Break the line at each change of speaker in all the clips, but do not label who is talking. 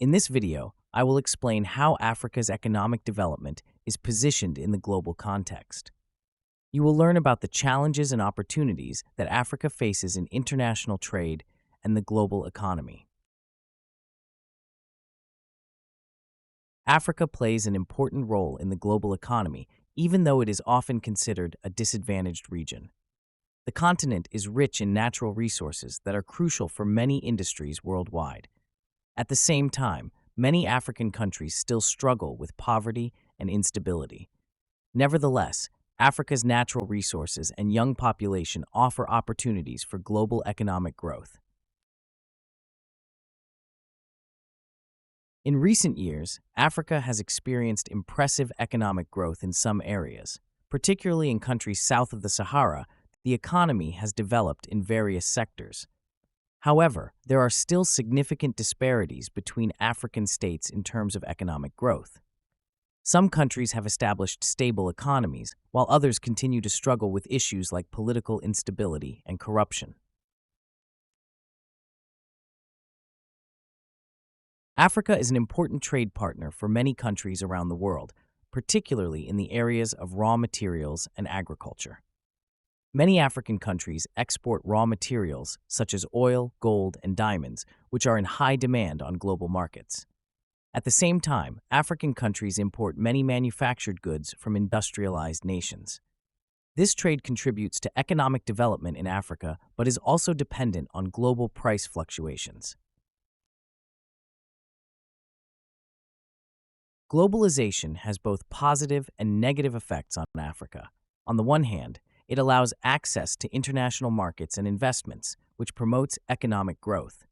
In this video, I will explain how Africa's economic development is positioned in the global context. You will learn about the challenges and opportunities that Africa faces in international trade and the global economy. Africa plays an important role in the global economy, even though it is often considered a disadvantaged region. The continent is rich in natural resources that are crucial for many industries worldwide. At the same time, many African countries still struggle with poverty and instability. Nevertheless, Africa's natural resources and young population offer opportunities for global economic growth. In recent years, Africa has experienced impressive economic growth in some areas. Particularly in countries south of the Sahara, the economy has developed in various sectors. However, there are still significant disparities between African states in terms of economic growth. Some countries have established stable economies, while others continue to struggle with issues like political instability and corruption. Africa is an important trade partner for many countries around the world, particularly in the areas of raw materials and agriculture. Many African countries export raw materials such as oil, gold, and diamonds, which are in high demand on global markets. At the same time, African countries import many manufactured goods from industrialized nations. This trade contributes to economic development in Africa, but is also dependent on global price fluctuations. Globalization has both positive and negative effects on Africa. On the one hand, it allows access to international markets and investments, which promotes economic growth.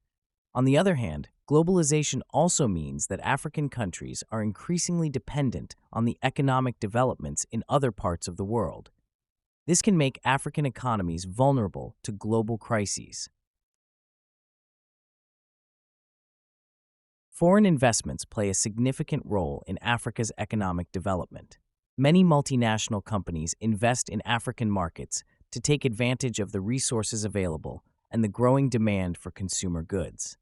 On the other hand, globalization also means that African countries are increasingly dependent on the economic developments in other parts of the world. This can make African economies vulnerable to global crises. Foreign investments play a significant role in Africa's economic development. Many multinational companies invest in African markets to take advantage of the resources available and the growing demand for consumer goods.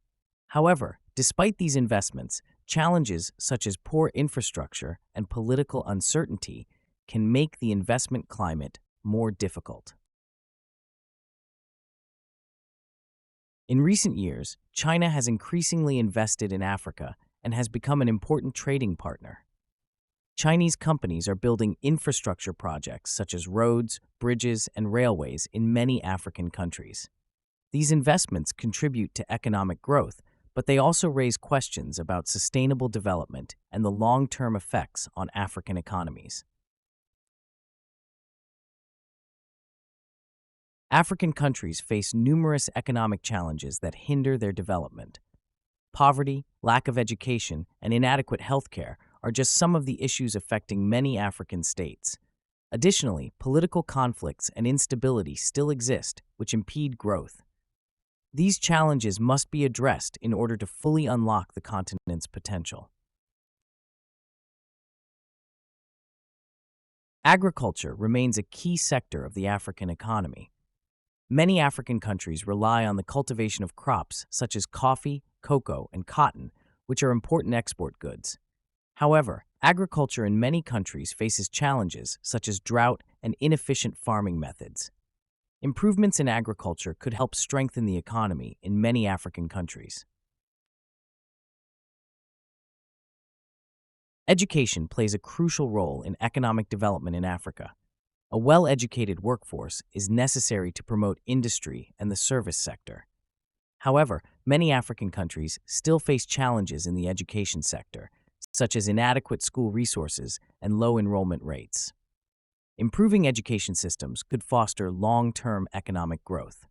However, despite these investments, challenges such as poor infrastructure and political uncertainty can make the investment climate more difficult. In recent years, China has increasingly invested in Africa and has become an important trading partner. Chinese companies are building infrastructure projects such as roads, bridges, and railways in many African countries. These investments contribute to economic growth, but they also raise questions about sustainable development and the long-term effects on African economies. African countries face numerous economic challenges that hinder their development. Poverty, lack of education, and inadequate healthcare are just some of the issues affecting many African states. Additionally, political conflicts and instability still exist, which impede growth. These challenges must be addressed in order to fully unlock the continent's potential. Agriculture remains a key sector of the African economy. Many African countries rely on the cultivation of crops such as coffee, cocoa, and cotton, which are important export goods. However, agriculture in many countries faces challenges such as drought and inefficient farming methods. Improvements in agriculture could help strengthen the economy in many African countries. Education plays a crucial role in economic development in Africa. A well-educated workforce is necessary to promote industry and the service sector. However, many African countries still face challenges in the education sector, such as inadequate school resources and low enrollment rates. Improving education systems could foster long-term economic growth.